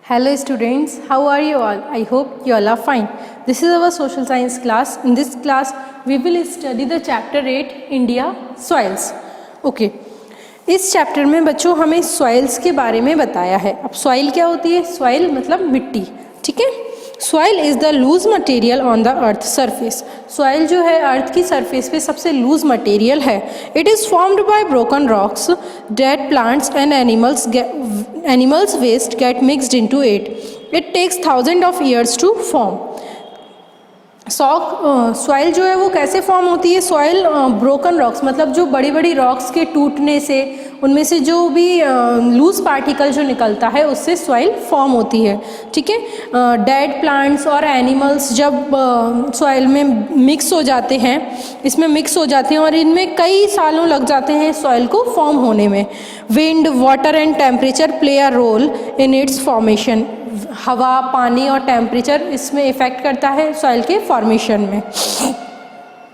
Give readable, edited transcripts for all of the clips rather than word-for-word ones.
Hello students, how are you all? I hope you all are fine. This is our social science class. In this class, we will study the chapter 8 India Soils. Okay. इस chapter में बच्चों हमें soils के बारे में बताया है. अब सॉइल क्या होती है? सॉइल मतलब मिट्टी, ठीक है. Soil is the loose material on the earth surface. Soil जो है अर्थ की सरफेस पे सबसे लूज मटेरियल है. It is formed by broken rocks, dead plants and animals waste get mixed into it. It takes thousand of years to form. Soil जो है वो कैसे फॉर्म होती है? सॉइल ब्रोकन रॉक्स मतलब जो बड़ी बड़ी रॉक्स के टूटने से उनमें से जो भी लूज पार्टिकल जो निकलता है उससे सॉइल फॉर्म होती है, ठीक है. डेड प्लांट्स और एनिमल्स जब सॉइल में मिक्स हो जाते हैं, इसमें मिक्स हो जाते हैं और इनमें कई सालों लग जाते हैं सॉइल को फॉर्म होने में. Wind, water and temperature play a role in its formation. हवा, पानी और टेम्परेचर इसमें इफ़ेक्ट करता है सॉइल के फॉर्मेशन में.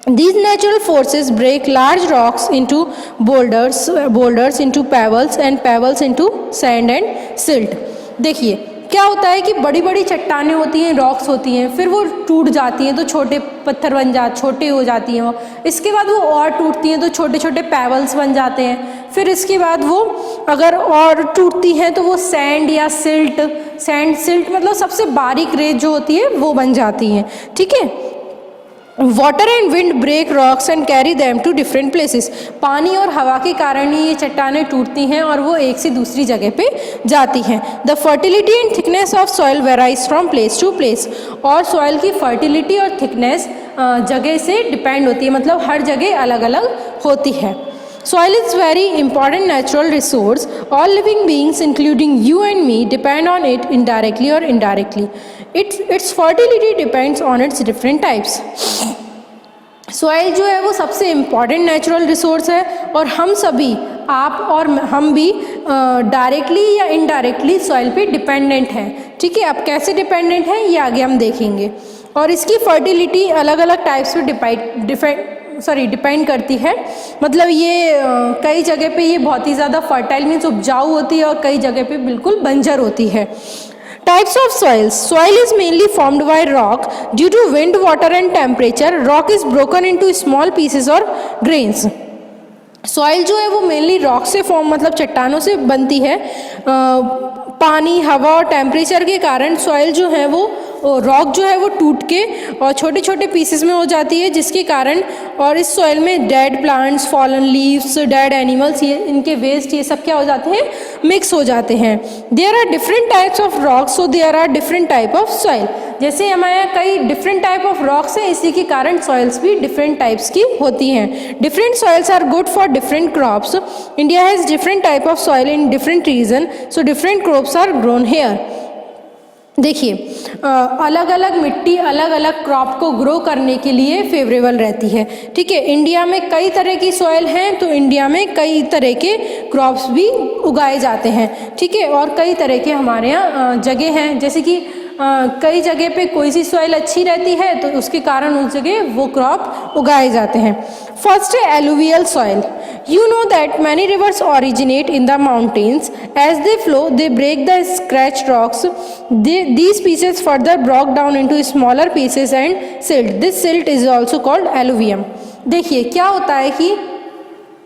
These natural forces break large rocks into boulders into pebbles and pebbles into sand and silt. देखिए क्या होता है कि बड़ी बड़ी चट्टानें होती हैं, रॉक्स होती हैं, फिर वो टूट जाती हैं तो छोटे पत्थर छोटे हो जाती हैं वो. इसके बाद वो और टूटती हैं तो छोटे छोटे पेबल्स बन जाते हैं. फिर इसके बाद वो अगर और टूटती हैं तो वो सैंड या सिल्ट मतलब सबसे बारीक रेत जो होती है वो बन जाती हैं, ठीक है. Water and wind break rocks and carry them to different places. पानी और हवा के कारण ही ये चट्टानें टूटती हैं और वो एक से दूसरी जगह पे जाती हैं. The fertility and thickness of soil varies from place to place. और सॉइल की फर्टिलिटी और थिकनेस जगह से डिपेंड होती है, मतलब हर जगह अलग अलग होती है. Soil is very important natural resource. All living beings, including you and me, depend on it indirectly or indirectly. Its fertility depends on its different types. Soil जो है वो सबसे इम्पॉर्टेंट नेचुरल रिसोर्स है और हम सभी, आप और हम भी डायरेक्टली या इनडायरेक्टली सॉइल पे डिपेंडेंट हैं, ठीक है. अब कैसे डिपेंडेंट हैं ये आगे हम देखेंगे. और इसकी फर्टिलिटी अलग अलग टाइप्स पे डिपेंड करती है. मतलब ये कई जगह पे ये बहुत ही ज़्यादा फर्टाइल मीन्स उपजाऊ होती है और कई जगह पे बिल्कुल बंजर होती है. Types of soils. Soil is mainly formed by rock. Due to wind, water and temperature, rock is broken into small pieces or grains. Soil जो है वो मेनली रॉक से फॉर्म मतलब चट्टानों से बनती है. पानी, हवा और टेम्परेचर के कारण सॉइल जो है वो रॉक जो है वो टूट के और छोटे छोटे पीसेस में हो जाती है, जिसके कारण और इस सॉइल में dead plants, fallen leaves, dead animals, ये इनके वेस्ट ये सब क्या हो जाते हैं, मिक्स हो जाते हैं. There are different types of rocks, so there are different type of soil. जैसे हमारे यहाँ कई डिफरेंट टाइप ऑफ रॉक्स हैं, इसी के कारण सॉइल्स भी डिफरेंट टाइप्स की होती हैं. Different soils are good for different crops. India has different type of soil in different region, so different crops are grown here. देखिए अलग अलग मिट्टी अलग अलग क्रॉप को ग्रो करने के लिए फेवरेबल रहती है, ठीक है. इंडिया में कई तरह की सॉइल हैं तो इंडिया में कई तरह के क्रॉप्स भी उगाए जाते हैं, ठीक है. और कई तरह के हमारे यहाँ जगह हैं, जैसे कि कई जगह पे कोई सी सॉइल अच्छी रहती है तो उसके कारण उस जगह वो क्रॉप उगाए जाते हैं. फर्स्ट है alluvial soil. You know that many rivers originate in the mountains. As they flow, they break the scratched rocks. These pieces further broke down into smaller pieces and silt. This silt is also called alluvium. देखिए क्या होता है कि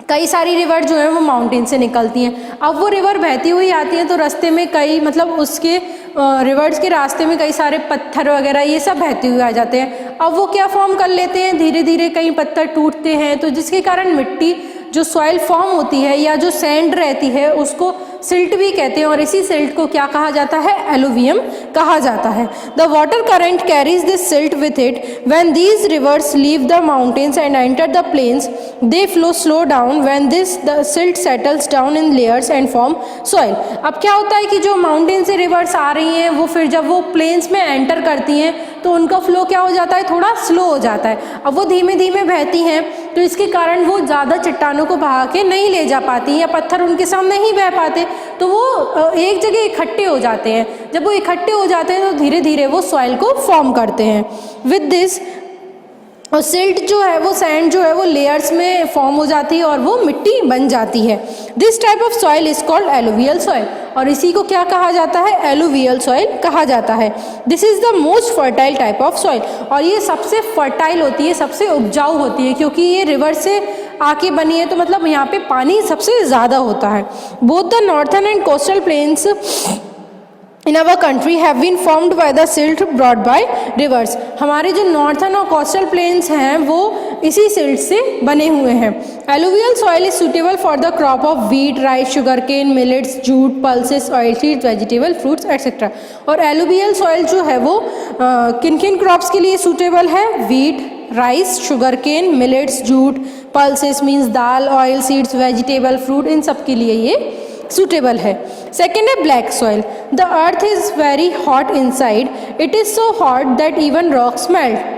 कई सारी river जो है वो माउंटेन से निकलती हैं. अब वो रिवर बहती हुई आती हैं तो रास्ते में कई मतलब उसके रिवर्स के रास्ते में कई सारे पत्थर वगैरह ये सब बहते हुए आ जाते हैं. अब वो क्या फॉर्म कर लेते हैं, धीरे धीरे कई पत्थर टूटते हैं तो जिसके कारण मिट्टी जो सॉइल फॉर्म होती है या जो सैंड रहती है उसको सिल्ट भी कहते हैं और इसी सिल्ट को क्या कहा जाता है, एलुवियम कहा जाता है. The water current carries this silt with it. When these rivers leave the mountains and enter the plains they flow slow down. When this the silt settles down in layers and form soil. अब क्या होता है कि जो mountain से reverse आ रही हैं वो फिर जब वो प्लेन्स में एंटर करती हैं तो उनका फ्लो क्या हो जाता है, थोड़ा स्लो हो जाता है. अब वो धीमे धीमे बहती हैं तो इसके कारण वो ज़्यादा चट्टानों को बहा के नहीं ले जा पाती या पत्थर उनके साथ नहीं बह पाते तो वो एक जगह इकट्ठे हो जाते हैं. जब वो इकट्ठे हो जाते हैं तो धीरे धीरे वो सॉइल को फॉर्म करते हैं. विद दिस और सिल्ट जो है वो सैंड जो है वो लेयर्स में फॉर्म हो जाती है और वो मिट्टी बन जाती है। This type of soil is called alluvial soil, और इसी को क्या कहा जाता है? एलुवियल सॉइल कहा जाता है। This is the most fertile type of soil, और ये सबसे फर्टाइल होती है, सबसे उपजाऊ होती है, क्योंकि ये रिवर से आके बनी है, तो मतलब यहाँ पे पानी सबसे ज़्यादा होता है। Both the northern and coastal plains in our country have been formed by the silt brought by rivers. हमारे जो नॉर्थर्न और कोस्टल प्लेन्स हैं वो इसी सिल्ट से बने हुए हैं। Alluvial soil is suitable for the crop of wheat, rice, sugar cane, millets, jute, pulses, oil seeds, vegetable, fruits etcetera. और एलुवियल सॉइल जो है वो किन किन क्रॉप्स के लिए सूटेबल है? Wheat, rice, sugar cane, millets, jute, pulses means दाल, ऑयल सीड्स, वेजिटेबल, फ्रूट, इन सब के लिए ये सूटेबल है। सेकेंड है black soil. The earth is very hot inside, it is so hot that even rocks melt.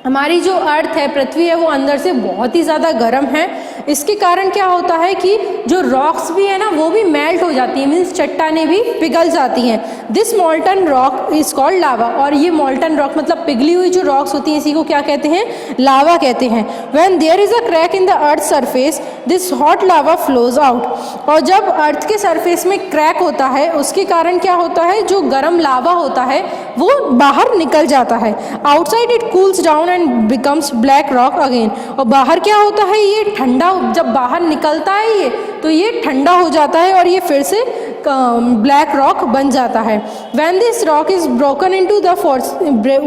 हमारी जो अर्थ है, पृथ्वी है, वो अंदर से बहुत ही ज़्यादा गर्म है। इसके कारण क्या होता है कि जो रॉक्स भी है ना वो भी मेल्ट हो जाती है, मीन्स चट्टानें भी पिघल जाती हैं। This molten rock is called lava, और ये मोल्टन रॉक मतलब पिघली हुई जो रॉक्स होती हैं इसी को क्या कहते हैं? लावा कहते हैं। When there is a crack in the earth surface this hot lava flows out, और जब अर्थ के सरफेस में क्रैक होता है उसके कारण क्या होता है? जो गर्म लावा होता है वो बाहर निकल जाता है। Outside it cools down and becomes black rock again, और बाहर क्या होता है? ये ठंडा, जब बाहर निकलता है ये तो ये ठंडा हो जाता है और ये फिर से ब्लैक रॉक बन जाता है। When this rock is broken into the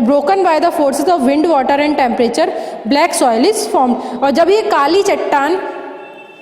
broken by the forces of wind, water and temperature, black soil is formed। और जब ये काली चट्टान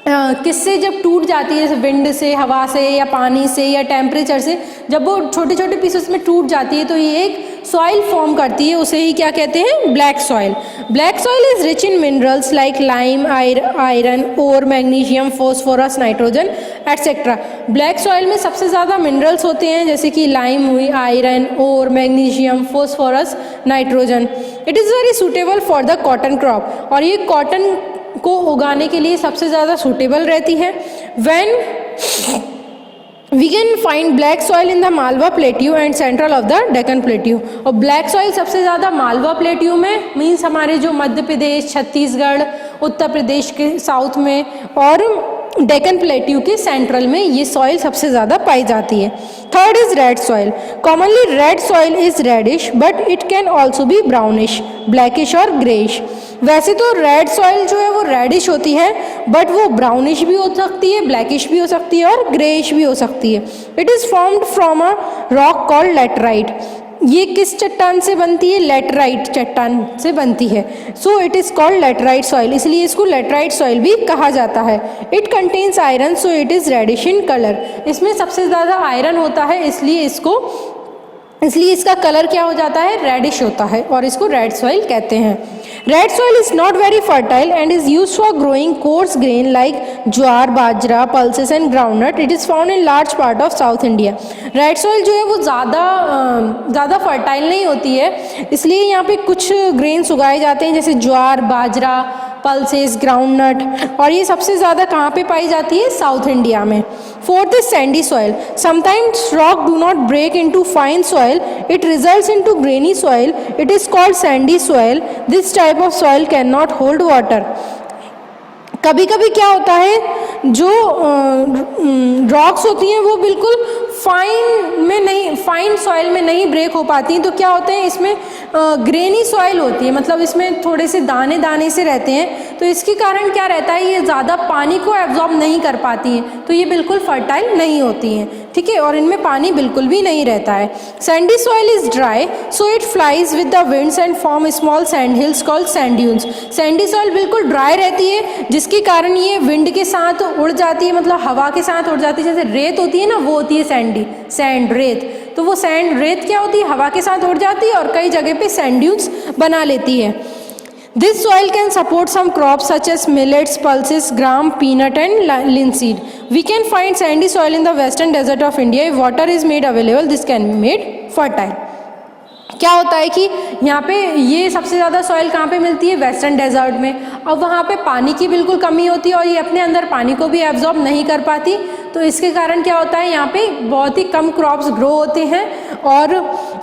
किससे जब टूट जाती है? विंड से, हवा से, या पानी से, या टेम्परेचर से, जब वो छोटे छोटे पीसेस में टूट जाती है तो ये एक सॉइल फॉर्म करती है, उसे ही क्या कहते हैं? Black soil. Black soil is rich in minerals like lime, iron, ore, magnesium, phosphorus, nitrogen etcetera. Black soil में सबसे ज़्यादा मिनरल्स होते हैं, जैसे कि लाइम हुई, iron, ore, magnesium, phosphorus, nitrogen. It is very suitable for the cotton crop, और ये कॉटन को उगाने के लिए सबसे ज़्यादा सूटेबल रहती है। When we can find black soil in the Malwa plateau and central of the Deccan plateau. और ब्लैक सॉइल सबसे ज़्यादा मालवा प्लेट्यू में, मीन्स हमारे जो मध्य प्रदेश, छत्तीसगढ़, उत्तर प्रदेश के साउथ में, और डेक्कन प्लेट्यू के सेंट्रल में ये सॉइल सबसे ज़्यादा पाई जाती है। Third is red soil. Commonly red soil is reddish but it can also be brownish, blackish और ग्रेइश। वैसे तो रेड सॉइल जो है वो रेडिश होती है, बट वो ब्राउनिश भी हो सकती है, ब्लैकिश भी हो सकती है और ग्रेइश भी हो सकती है। It is formed from a rock called laterite. ये किस चट्टान से बनती है? लैटराइट चट्टान से बनती है। So it is called laterite soil, इसलिए इसको लैटराइट सॉइल भी कहा जाता है। It contains iron, so it is reddish in colour. इसमें सबसे ज़्यादा आयरन होता है, इसलिए इसका कलर क्या हो जाता है? रेडिश होता है, और इसको रेड सॉइल कहते हैं। Red soil is not very fertile and is use for growing coarse grain like jowar, bajra, pulses and groundnut. It is found in large part of south India. Red soil जो है वो ज़्यादा fertile नहीं होती है, इसलिए यहाँ पे कुछ ग्रेन्स उगाए जाते हैं, जैसे ज्वार, बाजरा, पल्सेस, ग्राउंडनट, और ये सबसे ज़्यादा कहाँ पे पाई जाती है? साउथ इंडिया में। Fourth is sandy soil. Sometimes rock do not break into fine soil, it results into grainy soil, it is called sandy soil. This type of soil can not hold water. कभी कभी क्या होता है, जो rocks होती हैं वो बिल्कुल फाइन सॉइल में नहीं ब्रेक हो पाती, तो क्या होते हैं इसमें ग्रेनी सॉइल होती है, मतलब इसमें थोड़े से दाने दाने से रहते हैं, तो इसके कारण क्या रहता है, ये ज़्यादा पानी को एब्जॉर्ब नहीं कर पाती हैं, तो ये बिल्कुल फर्टाइल नहीं होती हैं, ठीक है, और इनमें पानी बिल्कुल भी नहीं रहता है। Sandy soil is dry, so it flies with the winds and form small sand hills called sand dunes. Sandy soil बिल्कुल ड्राई रहती है, जिसके कारण ये विंड के साथ उड़ जाती है, मतलब हवा के साथ उड़ जाती है। जैसे रेत होती है ना, वो होती है सैंड रेत, तो वो सैंड रेत क्या होती है, हवा के साथ उड़ जाती है और कई जगह पे सैंड ड्यून्स बना लेती है। This soil can support some crops such as millets, pulses, gram, peanut and linseed. We can find sandy soil in the western desert of India. If water is made available, this can be made fertile. क्या होता है कि यहाँ पे ये सबसे ज़्यादा soil कहाँ पे मिलती है, वेस्टर्न डेजर्ट में, और वहाँ पे पानी की बिल्कुल कमी होती है और ये अपने अंदर पानी को भी एब्जॉर्ब नहीं कर पाती, तो इसके कारण क्या होता है यहाँ पे बहुत ही कम क्रॉप्स ग्रो होते हैं और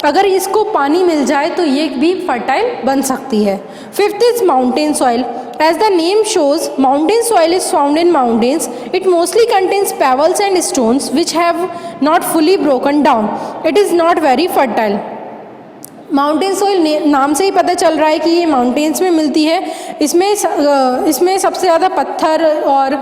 अगर इसको पानी मिल जाए तो ये भी फर्टाइल बन सकती है। Fifth is mountain soil. As the name shows, mountain soil is found in mountains. It mostly contains pebbles and stones which have not fully broken down. It is not very fertile. Mountain soil नाम से ही पता चल रहा है कि ये mountains में मिलती है। इसमें सबसे ज़्यादा पत्थर और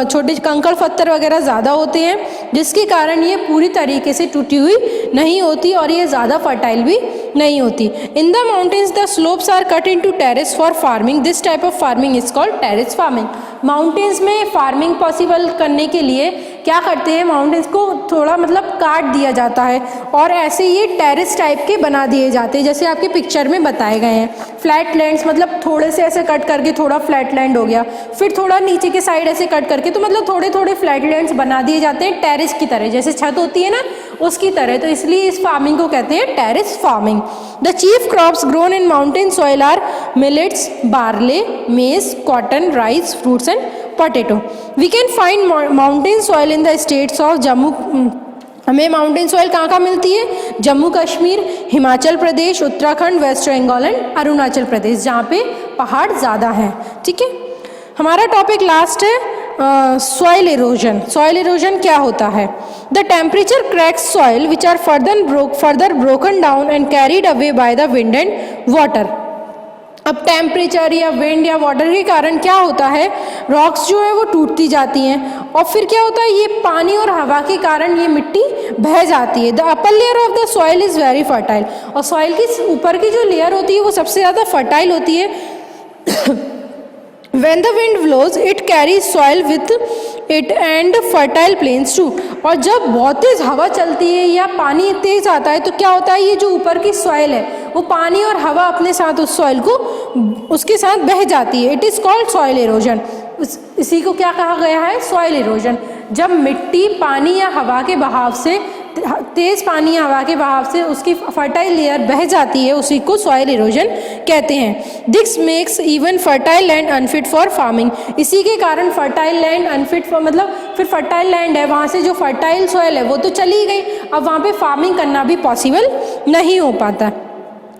छोटे कंकड़ पत्थर वगैरह ज़्यादा होते हैं, जिसके कारण ये पूरी तरीके से टूटी हुई नहीं होती और ये ज़्यादा फर्टाइल भी नहीं होती। In the mountains the slopes are cut into terrace for farming. This type of farming is called terrace farming. Mountains में फार्मिंग पॉसिबल करने के लिए क्या करते हैं, माउंटेन्स को थोड़ा मतलब काट दिया जाता है और ऐसे ये टेरेस टाइप के बना दिए जाते हैं, जैसे आपके पिक्चर में बताए गए हैं। फ्लैट लैंड्स मतलब थोड़े से ऐसे कट करके थोड़ा फ्लैट लैंड हो गया, फिर थोड़ा नीचे के साइड ऐसे कट करके, तो मतलब थोड़े थोड़े फ्लैट लैंड्स बना दिए जाते हैं टेरेस की तरह, जैसे छत होती है ना उसकी तरह। तो इसलिए इस फार्मिंग को कहते हैं terrace farming. The chief crops grown in mountain soil are millets, barley, maize, cotton, rice, fruits and potato. We can find mountain soil in the states of Jammu. हमें माउंटेन सॉइल कहाँ कहाँ मिलती है? जम्मू कश्मीर, हिमाचल प्रदेश, उत्तराखंड, वेस्ट बंगाल एंड अरुणाचल प्रदेश, जहाँ पे पहाड़ ज़्यादा हैं। ठीक है, हमारा टॉपिक लास्ट है सॉइल इरोजन। सॉइल इरोजन क्या होता है? The temperature cracks soil which are further broken down and carried away by the wind and water. अब टेम्परेचर या विंड या वाटर के कारण क्या होता है, रॉक्स जो है वो टूटती जाती हैं और फिर क्या होता है, ये पानी और हवा के कारण ये मिट्टी बह जाती है। The upper layer of the soil is very fertile. और सॉइल की ऊपर की जो लेयर होती है वो सबसे ज़्यादा फर्टाइल होती है। When the wind blows, it carries soil with it and fertile plains too. और जब बहुत तेज़ हवा चलती है या पानी तेज़ आता है तो क्या होता है, ये जो ऊपर की सॉइल है वो पानी और हवा अपने साथ उस सॉइल को उसके साथ बह जाती है। It is called soil erosion. इसी को क्या कहा गया है? Soil erosion. जब मिट्टी पानी या हवा के बहाव से, तेज़ पानी या हवा के बहाव से उसकी फर्टाइल लेयर बह जाती है, उसी को सॉइल इरोजन कहते हैं। This makes even fertile land unfit for farming. इसी के कारण फर्टाइल लैंड अनफिट फॉर, मतलब फिर फर्टाइल लैंड है वहाँ से जो फर्टाइल सॉइल है वो तो चली गई, अब वहाँ पे फार्मिंग करना भी पॉसिबल नहीं हो पाता।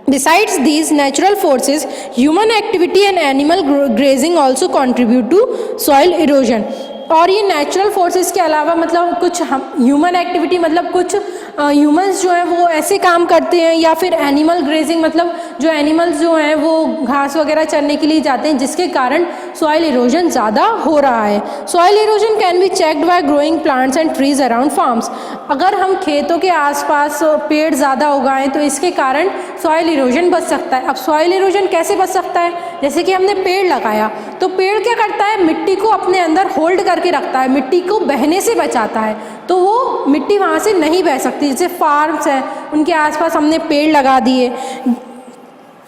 Besides these natural forces, human activity and animal grazing also contribute to soil erosion. और ये नेचुरल फोर्सेस के अलावा मतलब कुछ ह्यूमन एक्टिविटी, मतलब कुछ ह्यूमंस जो हैं वो ऐसे काम करते हैं, या फिर एनिमल ग्रेजिंग मतलब जो एनिमल्स जो हैं वो घास वगैरह चरने के लिए जाते हैं, जिसके कारण सॉइल इरोजन ज़्यादा हो रहा है। Soil erosion can be checked by growing plants and trees around farms. अगर हम खेतों के आसपास पेड़ ज़्यादा उगाएं तो इसके कारण सॉइल इरोजन बच सकता है। अब सॉइल इरोजन कैसे बच सकता है? जैसे कि हमने पेड़ लगाया तो पेड़ क्या करता है, मिट्टी को अपने अंदर होल्ड करके रखता है, मिट्टी को बहने से बचाता है, तो वो मिट्टी वहाँ से नहीं बह सकती। जैसे फार्म्स हैं उनके आसपास हमने पेड़ लगा दिए।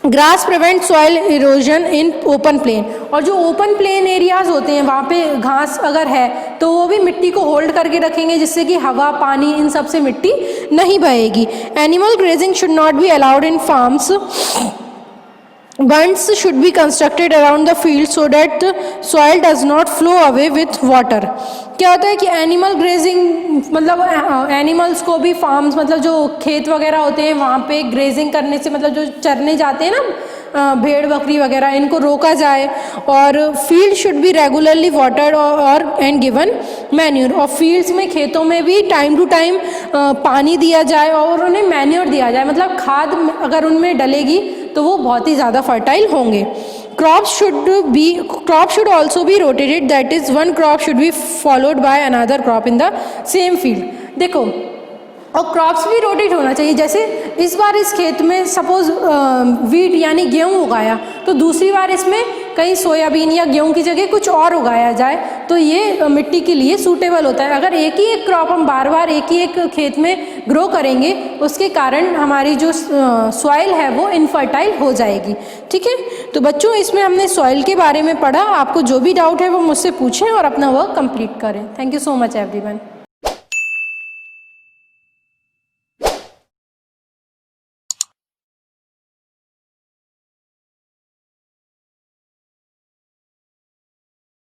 Grass prevent soil erosion in open plain. और जो ओपन प्लेन एरियाज होते हैं वहाँ पे घास अगर है तो वो भी मिट्टी को होल्ड करके रखेंगे, जिससे कि हवा पानी इन सब से मिट्टी नहीं बहेगी। Animal grazing should not be allowed in farms. Bunds should be constructed around the field so that the soil does not flow away with water. क्या होता है कि एनिमल ग्रेजिंग मतलब एनिमल्स को भी फार्म्स मतलब जो खेत वगैरह होते हैं वहाँ पे ग्रेजिंग करने से, मतलब जो चरने जाते हैं ना भेड़ बकरी वगैरह, इनको रोका जाए। और field should be regularly watered और एंड गिवन मैन्योर। और फील्ड्स में, खेतों में भी टाइम टू टाइम पानी दिया जाए और उन्हें मैन्योर दिया जाए, मतलब खाद अगर उनमें डलेगी तो वो बहुत ही ज़्यादा फर्टाइल होंगे। Crop should also be rotated, that is one crop should be followed by another crop in the same field. देखो, और क्रॉप्स भी रोटेट होना चाहिए। जैसे इस बार इस खेत में सपोज वीट यानी गेहूँ उगाया, तो दूसरी बार इसमें कहीं सोयाबीन या गेहूँ की जगह कुछ और उगाया जाए, तो ये मिट्टी के लिए सूटेबल होता है। अगर एक ही एक क्रॉप हम बार बार एक ही एक खेत में ग्रो करेंगे, उसके कारण हमारी जो सॉइल है वो इनफर्टाइल हो जाएगी। ठीक है, तो बच्चों इसमें हमने सॉइल के बारे में पढ़ा। आपको जो भी डाउट है वो मुझसे पूछें और अपना वर्क कंप्लीट करें। Thank you so much everyone.